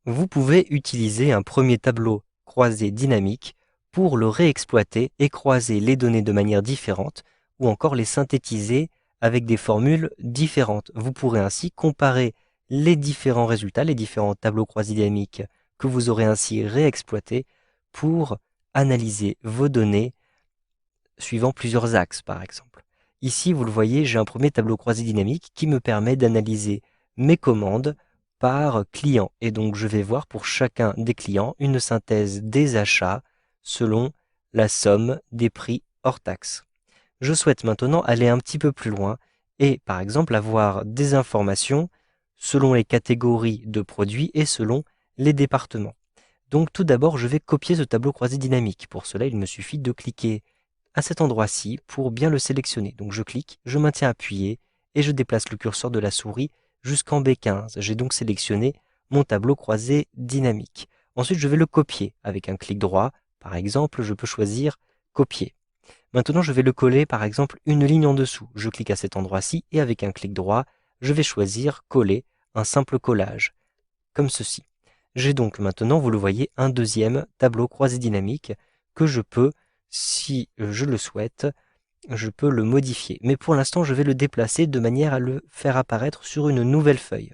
vous pouvez utiliser un premier tableau croisé dynamique pour le réexploiter et croiser les données de manière différente ou encore les synthétiser avec des formules différentes. Vous pourrez ainsi comparer les différents résultats, les différents tableaux croisés dynamiques que vous aurez ainsi réexploités pour analyser vos données suivant plusieurs axes par exemple. Ici, vous le voyez, j'ai un premier tableau croisé dynamique qui me permet d'analyser mes commandes par client. Et donc, je vais voir pour chacun des clients une synthèse des achats selon la somme des prix hors taxe. Je souhaite maintenant aller un petit peu plus loin et, par exemple, avoir des informations selon les catégories de produits et selon les départements. Donc, tout d'abord, je vais copier ce tableau croisé dynamique. Pour cela, il me suffit de cliquer à cet endroit-ci pour bien le sélectionner. Donc, je clique, je maintiens appuyé et je déplace le curseur de la souris jusqu'en B15. J'ai donc sélectionné mon tableau croisé dynamique. Ensuite, je vais le copier avec un clic droit. Par exemple, je peux choisir copier. Maintenant, je vais le coller, par exemple, une ligne en dessous. Je clique à cet endroit-ci et avec un clic droit, je vais choisir coller, un simple collage, comme ceci. J'ai donc maintenant, vous le voyez, un deuxième tableau croisé dynamique que je peux, si je le souhaite, je peux le modifier. Mais pour l'instant, je vais le déplacer de manière à le faire apparaître sur une nouvelle feuille.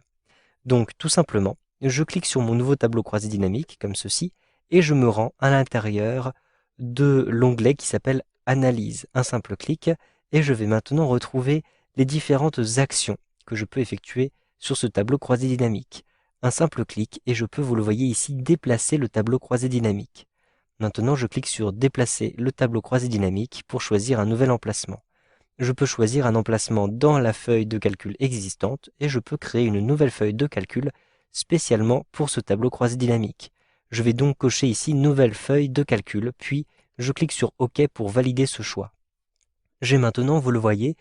Donc, tout simplement, je clique sur mon nouveau tableau croisé dynamique, comme ceci, et je me rends à l'intérieur de l'onglet qui s'appelle Analyse. Un simple clic, et je vais maintenant retrouver les différentes actions que je peux effectuer sur ce tableau croisé dynamique. Un simple clic, et je peux, vous le voyez ici, déplacer le tableau croisé dynamique. Maintenant, je clique sur Déplacer le tableau croisé dynamique pour choisir un nouvel emplacement. Je peux choisir un emplacement dans la feuille de calcul existante et je peux créer une nouvelle feuille de calcul spécialement pour ce tableau croisé dynamique. Je vais donc cocher ici Nouvelle feuille de calcul, puis je clique sur OK pour valider ce choix. J'ai maintenant, vous le voyez,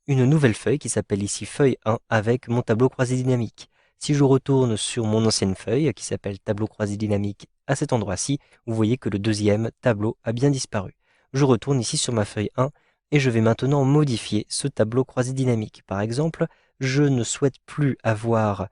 une nouvelle feuille qui s'appelle ici feuille 1 avec mon tableau croisé dynamique. Si je retourne sur mon ancienne feuille qui s'appelle tableau croisé dynamique à cet endroit-ci, vous voyez que le deuxième tableau a bien disparu. Je retourne ici sur ma feuille 1 et je vais maintenant modifier ce tableau croisé dynamique. Par exemple, je ne souhaite plus avoir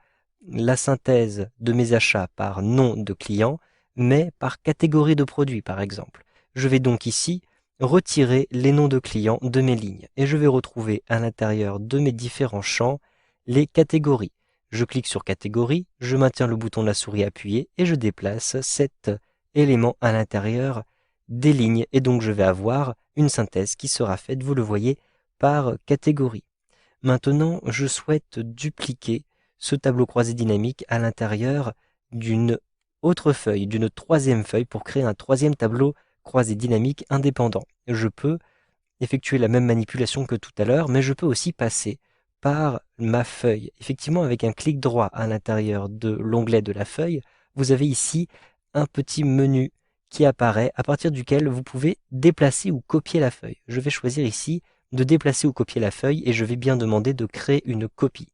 la synthèse de mes achats par nom de client, mais par catégorie de produits par exemple. Je vais donc ici retirer les noms de clients de mes lignes et je vais retrouver à l'intérieur de mes différents champs les catégories. Je clique sur catégorie, je maintiens le bouton de la souris appuyé et je déplace cet élément à l'intérieur des lignes et donc je vais avoir une synthèse qui sera faite, vous le voyez, par catégorie. Maintenant, je souhaite dupliquer ce tableau croisé dynamique à l'intérieur d'une autre feuille, d'une troisième feuille pour créer un troisième tableau croisé dynamique indépendant. Je peux effectuer la même manipulation que tout à l'heure, mais je peux aussi passer par ma feuille. Effectivement, avec un clic droit à l'intérieur de l'onglet de la feuille, vous avez ici un petit menu qui apparaît à partir duquel vous pouvez déplacer ou copier la feuille. Je vais choisir ici de déplacer ou copier la feuille et je vais bien demander de créer une copie.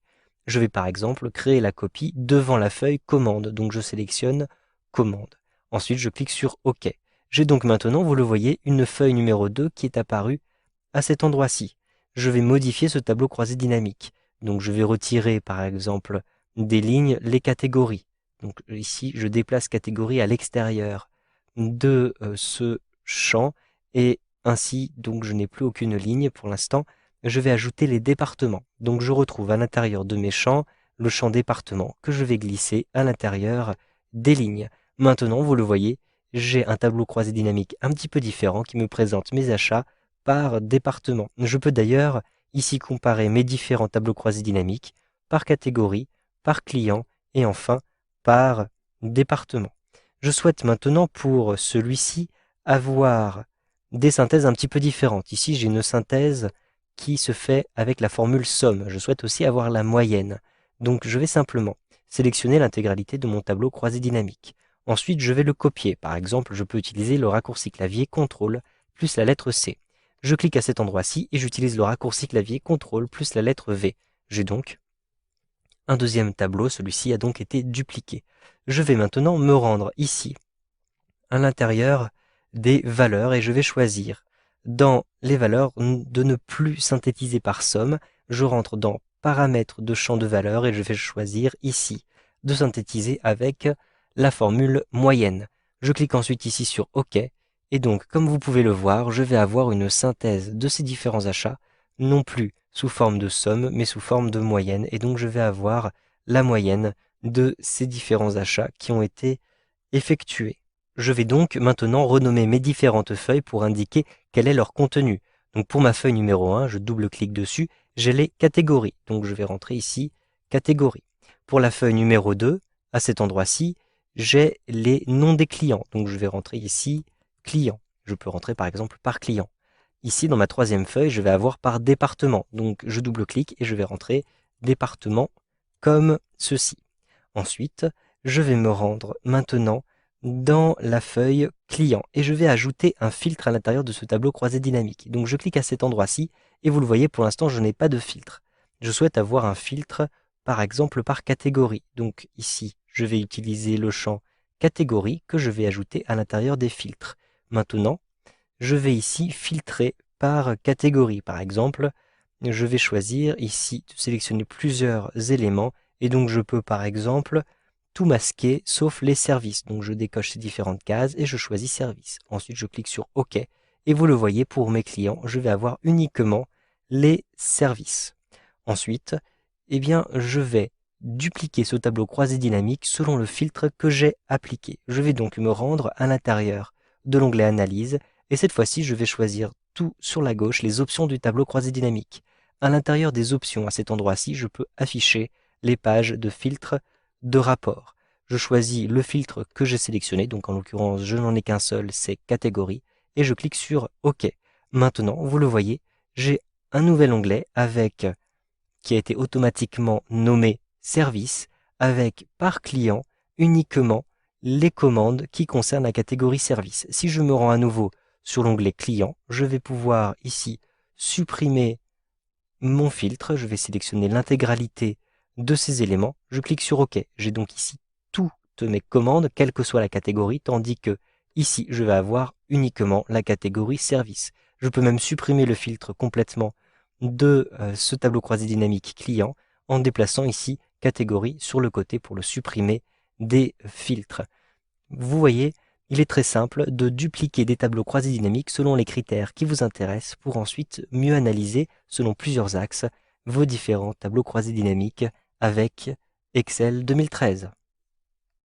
Je vais par exemple créer la copie devant la feuille commande, donc je sélectionne commande. Ensuite, je clique sur OK. J'ai donc maintenant, vous le voyez, une feuille numéro 2 qui est apparue à cet endroit-ci. Je vais modifier ce tableau croisé dynamique. Donc je vais retirer par exemple des lignes les catégories. Donc ici, je déplace catégorie à l'extérieur de ce champ et ainsi, donc je n'ai plus aucune ligne pour l'instant. Je vais ajouter les départements. Donc je retrouve à l'intérieur de mes champs le champ département que je vais glisser à l'intérieur des lignes. Maintenant, vous le voyez, j'ai un tableau croisé dynamique un petit peu différent qui me présente mes achats par département. Je peux d'ailleurs ici comparer mes différents tableaux croisés dynamiques par catégorie, par client et enfin par département. Je souhaite maintenant pour celui-ci avoir des synthèses un petit peu différentes. Ici, j'ai une synthèse qui se fait avec la formule somme. Je souhaite aussi avoir la moyenne. Donc, je vais simplement sélectionner l'intégralité de mon tableau croisé dynamique. Ensuite, je vais le copier. Par exemple, je peux utiliser le raccourci clavier CTRL plus la lettre C. Je clique à cet endroit-ci et j'utilise le raccourci clavier CTRL plus la lettre V. J'ai donc un deuxième tableau, celui-ci a donc été dupliqué. Je vais maintenant me rendre ici, à l'intérieur des valeurs et je vais choisir dans les valeurs de ne plus synthétiser par somme. Je rentre dans paramètres de champ de valeur et je vais choisir ici de synthétiser avec la formule moyenne. Je clique ensuite ici sur OK, et donc comme vous pouvez le voir, je vais avoir une synthèse de ces différents achats, non plus sous forme de somme, mais sous forme de moyenne, et donc je vais avoir la moyenne de ces différents achats qui ont été effectués. Je vais donc maintenant renommer mes différentes feuilles pour indiquer quel est leur contenu. Donc pour ma feuille numéro 1, je double-clique dessus, j'ai les catégories. Donc je vais rentrer ici, catégories. Pour la feuille numéro 2, à cet endroit-ci, j'ai les noms des clients. Donc je vais rentrer ici, clients. Je peux rentrer par exemple par client. Ici, dans ma troisième feuille, je vais avoir par département. Donc je double-clique et je vais rentrer département comme ceci. Ensuite, je vais me rendre maintenant dans la feuille client et je vais ajouter un filtre à l'intérieur de ce tableau croisé dynamique. Donc je clique à cet endroit-ci et vous le voyez, pour l'instant, je n'ai pas de filtre. Je souhaite avoir un filtre, par exemple, par catégorie. Donc ici, je vais utiliser le champ catégorie que je vais ajouter à l'intérieur des filtres. Maintenant, je vais ici filtrer par catégorie. Par exemple, je vais choisir ici de sélectionner plusieurs éléments et donc je peux par exemple tout masquer sauf les services. Donc je décoche ces différentes cases et je choisis services. Ensuite je clique sur OK et vous le voyez, pour mes clients, je vais avoir uniquement les services. Ensuite, eh bien, je vais dupliquer ce tableau croisé dynamique selon le filtre que j'ai appliqué. Je vais donc me rendre à l'intérieur de l'onglet Analyse et cette fois-ci, je vais choisir tout sur la gauche, les options du tableau croisé dynamique. À l'intérieur des options, à cet endroit-ci, je peux afficher les pages de filtre de rapport. Je choisis le filtre que j'ai sélectionné, donc en l'occurrence, je n'en ai qu'un seul, c'est catégorie, et je clique sur OK. Maintenant, vous le voyez, j'ai un nouvel onglet avec qui a été automatiquement nommé service, avec par client uniquement les commandes qui concernent la catégorie service. Si je me rends à nouveau sur l'onglet client, je vais pouvoir ici supprimer mon filtre, je vais sélectionner l'intégralité de ces éléments, je clique sur OK. J'ai donc ici toutes mes commandes, quelle que soit la catégorie, tandis que ici, je vais avoir uniquement la catégorie service. Je peux même supprimer le filtre complètement de ce tableau croisé dynamique client en déplaçant ici catégorie sur le côté pour le supprimer des filtres. Vous voyez, il est très simple de dupliquer des tableaux croisés dynamiques selon les critères qui vous intéressent pour ensuite mieux analyser, selon plusieurs axes, vos différents tableaux croisés dynamiques avec Excel 2013.